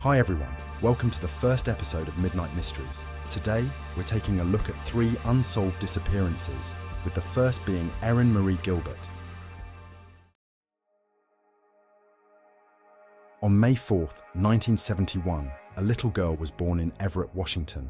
Hi everyone, welcome to the first episode of Midnight Mysteries. Today, we're taking a look at 3 unsolved disappearances, with the first being Erin Marie Gilbert. On May 4th, 1971, a little girl was born in Everett, Washington,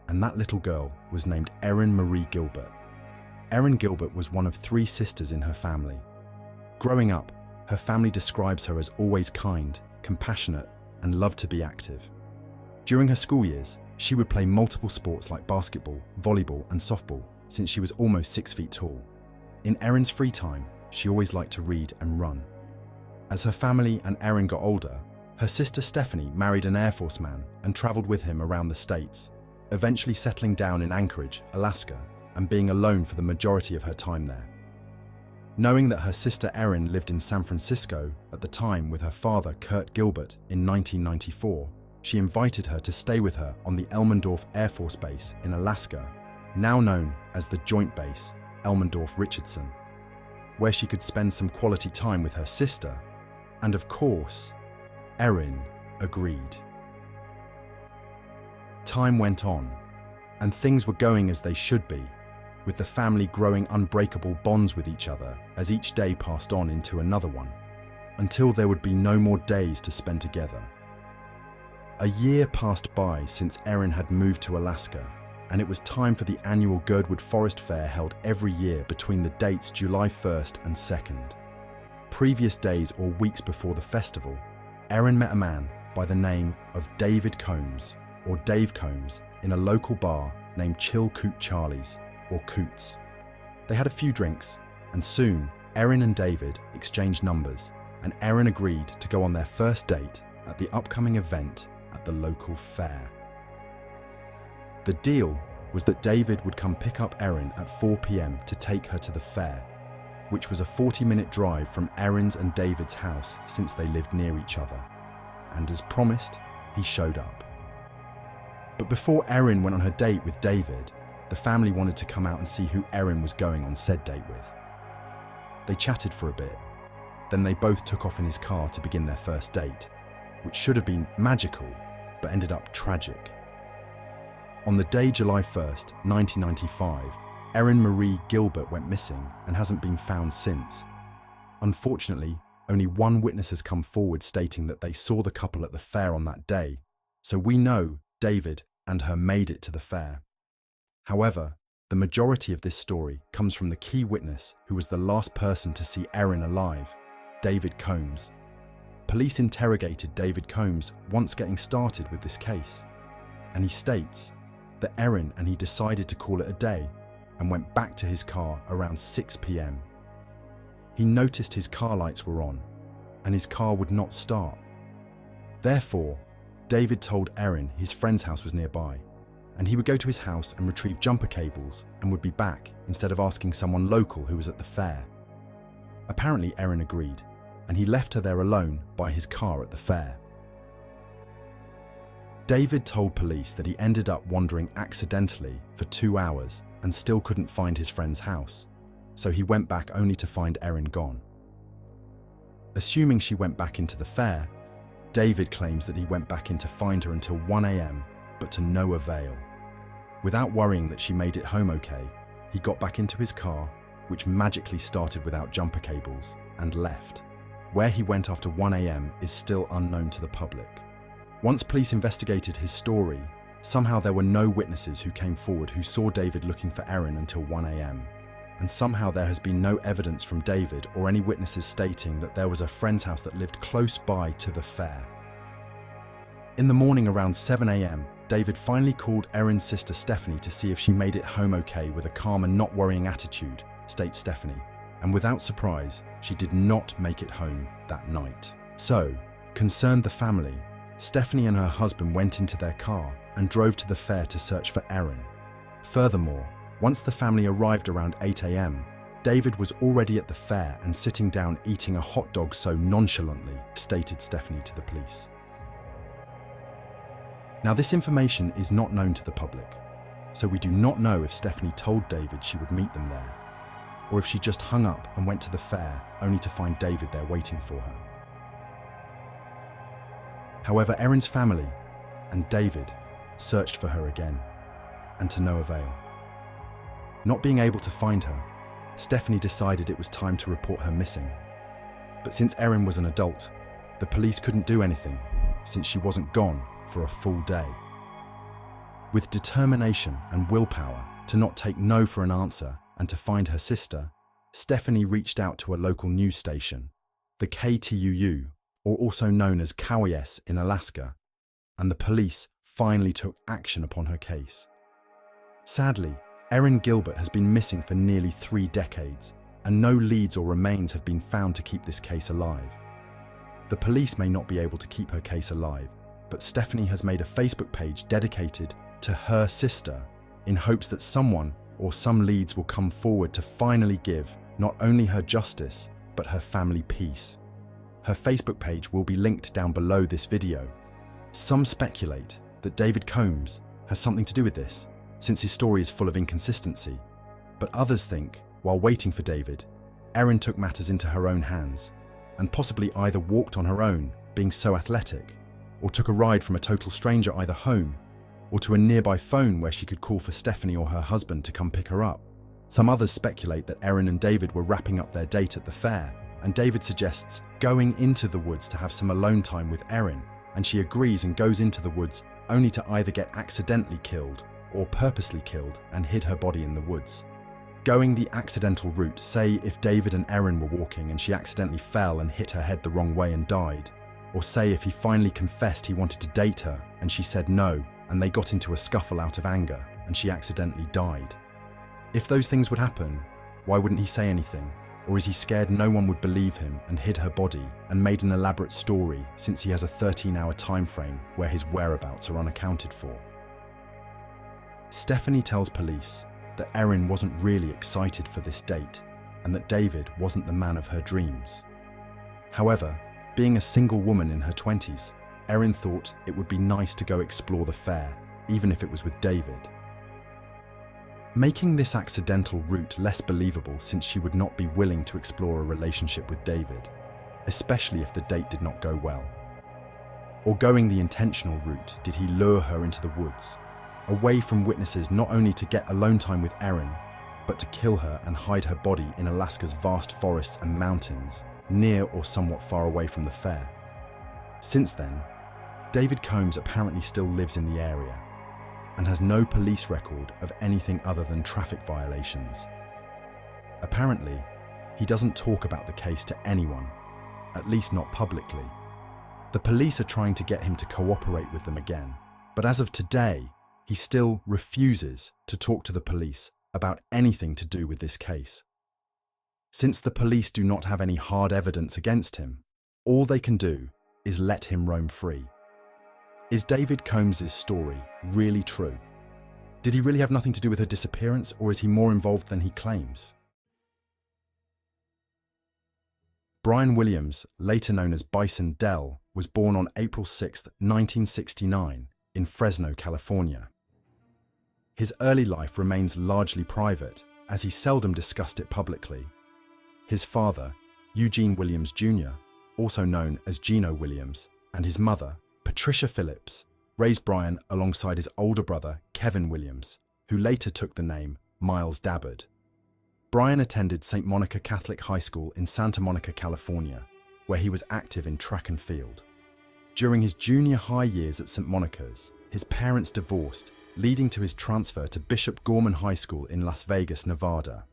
and that little girl was named Erin Marie Gilbert. Erin Gilbert was one of 3 sisters in her family. Growing up, her family describes her as always kind, compassionate, and loved to be active. During her school years, she would play multiple sports like basketball, volleyball, and softball since she was almost 6 feet tall. In Erin's free time, she always liked to read and run. As her family and Erin got older, her sister Stephanie married an Air Force man and traveled with him around the States, eventually settling down in Anchorage, Alaska, and being alone for the majority of her time there. Knowing that her sister Erin lived in San Francisco at the time with her father Kurt Gilbert in 1994, she invited her to stay with her on the Elmendorf Air Force Base in Alaska, now known as the Joint Base Elmendorf-Richardson, where she could spend some quality time with her sister, and of course, Erin agreed. Time went on, and things were going as they should be, with the family growing unbreakable bonds with each other as each day passed on into another one, until there would be no more days to spend together. A year passed by since Erin had moved to Alaska, and it was time for the annual Girdwood Forest Fair held every year between the dates July 1st and 2nd. Previous days or weeks before the festival, Erin met a man by the name of David Combs, or Dave Combs, in a local bar named Chill Coot Charlie's, or Coots. They had a few drinks, and soon Erin and David exchanged numbers, and Erin agreed to go on their first date at the upcoming event at the local fair. The deal was that David would come pick up Erin at 4 p.m. to take her to the fair, which was a 40-minute drive from Erin's and David's house since they lived near each other. And as promised, he showed up. But before Erin went on her date with David, the family wanted to come out and see who Erin was going on said date with. They chatted for a bit, then they both took off in his car to begin their first date, which should have been magical, but ended up tragic. On the day July 1st, 1995, Erin Marie Gilbert went missing and hasn't been found since. Unfortunately, only one witness has come forward stating that they saw the couple at the fair on that day, so we know David and her made it to the fair. However, the majority of this story comes from the key witness who was the last person to see Erin alive, David Combs. Police interrogated David Combs once getting started with this case, and he states that Erin and he decided to call it a day and went back to his car around 6 p.m. He noticed his car lights were on, and his car would not start. Therefore, David told Erin his friend's house was nearby, and he would go to his house and retrieve jumper cables and would be back instead of asking someone local who was at the fair. Apparently Erin agreed, and he left her there alone by his car at the fair. David told police that he ended up wandering accidentally for 2 hours and still couldn't find his friend's house, so he went back only to find Erin gone. Assuming she went back into the fair, David claims that he went back in to find her until 1 a.m., but to no avail. Without worrying that she made it home okay, he got back into his car, which magically started without jumper cables, and left. Where he went after 1 a.m. is still unknown to the public. Once police investigated his story, somehow there were no witnesses who came forward who saw David looking for Erin until 1 a.m. And somehow there has been no evidence from David or any witnesses stating that there was a friend's house that lived close by to the fair. In the morning around 7 a.m., David finally called Erin's sister Stephanie to see if she made it home okay with a calm and not worrying attitude, states Stephanie. And without surprise, she did not make it home that night. So, concerned the family, Stephanie and her husband went into their car and drove to the fair to search for Erin. Furthermore, once the family arrived around 8 a.m., David was already at the fair and sitting down eating a hot dog so nonchalantly, stated Stephanie to the police. Now, this information is not known to the public, so we do not know if Stephanie told David she would meet them there, or if she just hung up and went to the fair only to find David there waiting for her. However, Erin's family and David searched for her again, and to no avail. Not being able to find her, Stephanie decided it was time to report her missing. But since Erin was an adult, the police couldn't do anything since she wasn't gone for a full day. With determination and willpower to not take no for an answer and to find her sister, Stephanie reached out to a local news station, the KTUU, or also known as KWS in Alaska, and the police finally took action upon her case. Sadly, Erin Gilbert has been missing for nearly 3 decades, and no leads or remains have been found to keep this case alive. The police may not be able to keep her case alive, but Stephanie has made a Facebook page dedicated to her sister in hopes that someone or some leads will come forward to finally give not only her justice, but her family peace. Her Facebook page will be linked down below this video. Some speculate that David Combs has something to do with this, since his story is full of inconsistency. But others think, while waiting for David, Erin took matters into her own hands, and possibly either walked on her own, being so athletic, or took a ride from a total stranger either home, or to a nearby phone where she could call for Stephanie or her husband to come pick her up. Some others speculate that Erin and David were wrapping up their date at the fair, and David suggests going into the woods to have some alone time with Erin, and she agrees and goes into the woods only to either get accidentally killed or purposely killed and hid her body in the woods. Going the accidental route, say if David and Erin were walking and she accidentally fell and hit her head the wrong way and died, or say if he finally confessed he wanted to date her and she said no and they got into a scuffle out of anger and she accidentally died. If those things would happen, why wouldn't he say anything? Or is he scared no one would believe him and hid her body and made an elaborate story since he has a 13-hour time frame where his whereabouts are unaccounted for? Stephanie tells police that Erin wasn't really excited for this date and that David wasn't the man of her dreams. However, being a single woman in her 20s, Erin thought it would be nice to go explore the fair, even if it was with David. Making this accidental route less believable since she would not be willing to explore a relationship with David, especially if the date did not go well. Or going the intentional route, did he lure her into the woods, away from witnesses not only to get alone time with Erin, but to kill her and hide her body in Alaska's vast forests and mountains, near or somewhat far away from the fair? Since then, David Combs apparently still lives in the area and has no police record of anything other than traffic violations. Apparently, he doesn't talk about the case to anyone, at least not publicly. The police are trying to get him to cooperate with them again, but as of today, he still refuses to talk to the police about anything to do with this case. Since the police do not have any hard evidence against him, all they can do is let him roam free. Is David Combs' story really true? Did he really have nothing to do with her disappearance, or is he more involved than he claims? Brian Williams, later known as Bison Dell, was born on April 6, 1969, in Fresno, California. His early life remains largely private, as he seldom discussed it publicly. His father, Eugene Williams Jr., also known as Gino Williams, and his mother, Patricia Phillips, raised Brian alongside his older brother, Kevin Williams, who later took the name Miles Dabbard. Brian attended St. Monica Catholic High School in Santa Monica, California, where he was active in track and field. During his junior high years at St. Monica's, his parents divorced, leading to his transfer to Bishop Gorman High School in Las Vegas, Nevada.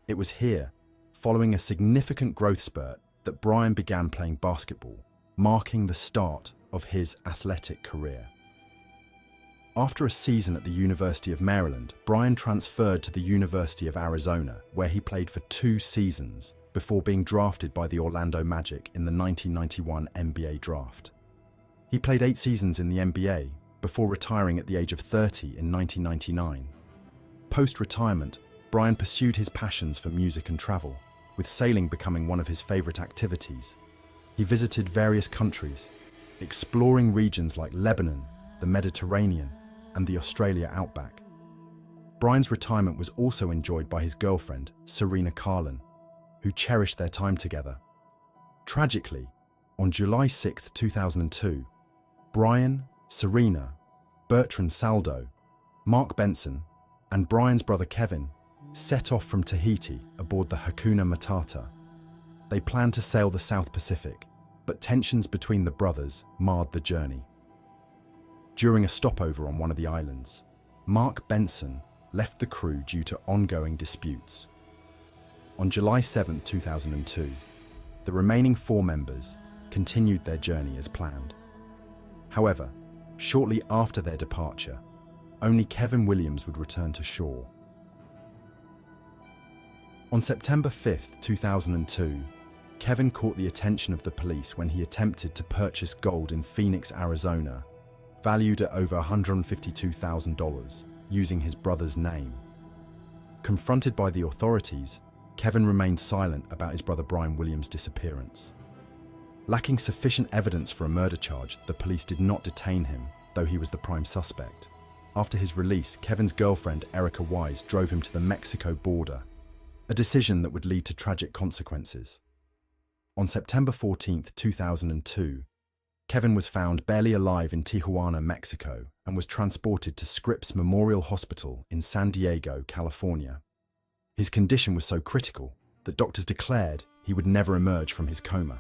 It was here, following a significant growth spurt, that Brian began playing basketball, marking the start of his athletic career. After a season at the University of Maryland, Brian transferred to the University of Arizona, where he played for 2 seasons before being drafted by the Orlando Magic in the 1991 NBA draft. He played 8 seasons in the NBA before retiring at the age of 30 in 1999. Post-retirement, Brian pursued his passions for music and travel, with sailing becoming one of his favorite activities. He visited various countries, exploring regions like Lebanon, the Mediterranean, and the Australia outback. Brian's retirement was also enjoyed by his girlfriend, Serena Carlin, who cherished their time together. Tragically, on July 6, 2002, Brian, Serena, Bertrand Saldo, Mark Benson, and Brian's brother Kevin set off from Tahiti aboard the Hakuna Matata. They planned to sail the South Pacific, but tensions between the brothers marred the journey. During a stopover on one of the islands, Mark Benson left the crew due to ongoing disputes. On July 7, 2002, the remaining 4 members continued their journey as planned. However, shortly after their departure, only Kevin Williams would return to shore. On September 5, 2002, Kevin caught the attention of the police when he attempted to purchase gold in Phoenix, Arizona, valued at over $152,000, using his brother's name. Confronted by the authorities, Kevin remained silent about his brother Brian Williams' disappearance. Lacking sufficient evidence for a murder charge, the police did not detain him, though he was the prime suspect. After his release, Kevin's girlfriend, Erica Wise, drove him to the Mexico border, a decision that would lead to tragic consequences. On September 14, 2002, Kevin was found barely alive in Tijuana, Mexico, and was transported to Scripps Memorial Hospital in San Diego, California. His condition was so critical that doctors declared he would never emerge from his coma.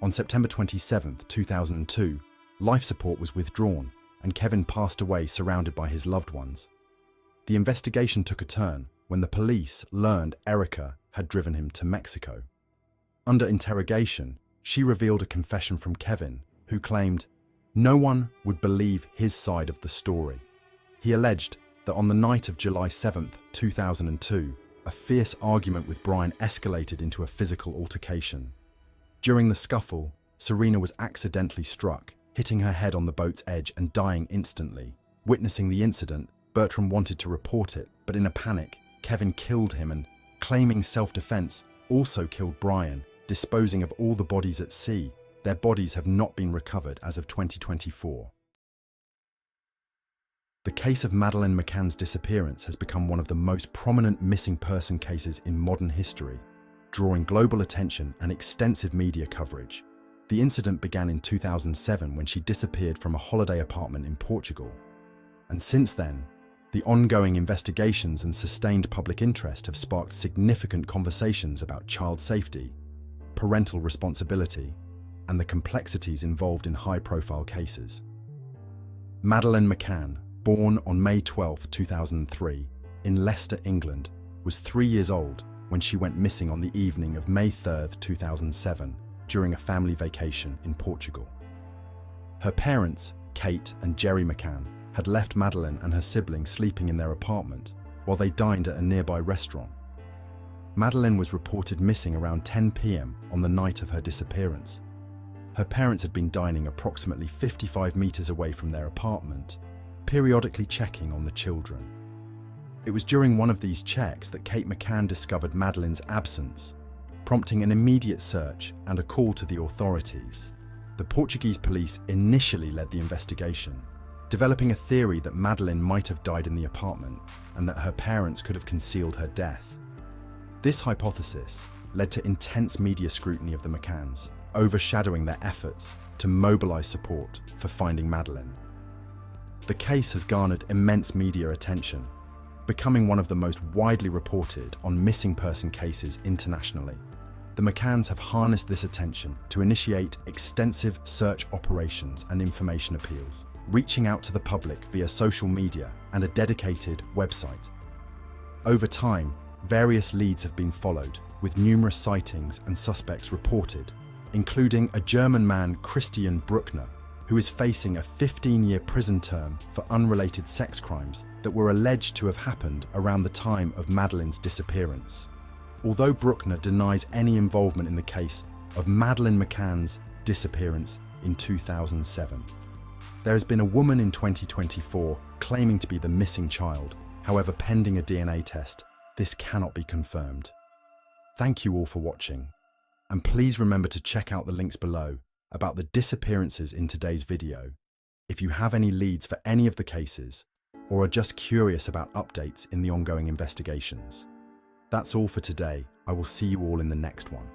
On September 27, 2002, life support was withdrawn, and Kevin passed away surrounded by his loved ones. The investigation took a turn when the police learned Erica had driven him to Mexico. Under interrogation, she revealed a confession from Kevin, who claimed no one would believe his side of the story. He alleged that on the night of July 7, 2002, a fierce argument with Brian escalated into a physical altercation. During the scuffle, Serena was accidentally struck, hitting her head on the boat's edge and dying instantly. Witnessing the incident, Bertram wanted to report it, but in a panic, Kevin killed him and, claiming self-defense, also killed Brian, disposing of all the bodies at sea. Their bodies have not been recovered as of 2024. The case of Madeleine McCann's disappearance has become one of the most prominent missing person cases in modern history, drawing global attention and extensive media coverage. The incident began in 2007 when she disappeared from a holiday apartment in Portugal. And since then, the ongoing investigations and sustained public interest have sparked significant conversations about child safety, parental responsibility, and the complexities involved in high-profile cases. Madeleine McCann, born on May 12, 2003, in Leicester, England, was 3 years old when she went missing on the evening of May 3, 2007, during a family vacation in Portugal. Her parents, Kate and Jerry McCann, had left Madeleine and her siblings sleeping in their apartment while they dined at a nearby restaurant. Madeleine was reported missing around 10 p.m. on the night of her disappearance. Her parents had been dining approximately 55 meters away from their apartment, periodically checking on the children. It was during one of these checks that Kate McCann discovered Madeleine's absence, prompting an immediate search and a call to the authorities. The Portuguese police initially led the investigation, developing a theory that Madeleine might have died in the apartment and that her parents could have concealed her death. This hypothesis led to intense media scrutiny of the McCanns, overshadowing their efforts to mobilize support for finding Madeleine. The case has garnered immense media attention, becoming one of the most widely reported on missing person cases internationally. The McCanns have harnessed this attention to initiate extensive search operations and information appeals, reaching out to the public via social media and a dedicated website. Over time, various leads have been followed, with numerous sightings and suspects reported, including a German man, Christian Bruckner, who is facing a 15-year prison term for unrelated sex crimes that were alleged to have happened around the time of Madeleine's disappearance. Although Bruckner denies any involvement in the case of Madeleine McCann's disappearance in 2007. There has been a woman in 2024 claiming to be the missing child. However, pending a DNA test, this cannot be confirmed. Thank you all for watching, and please remember to check out the links below about the disappearances in today's video if you have any leads for any of the cases or are just curious about updates in the ongoing investigations. That's all for today. I will see you all in the next one.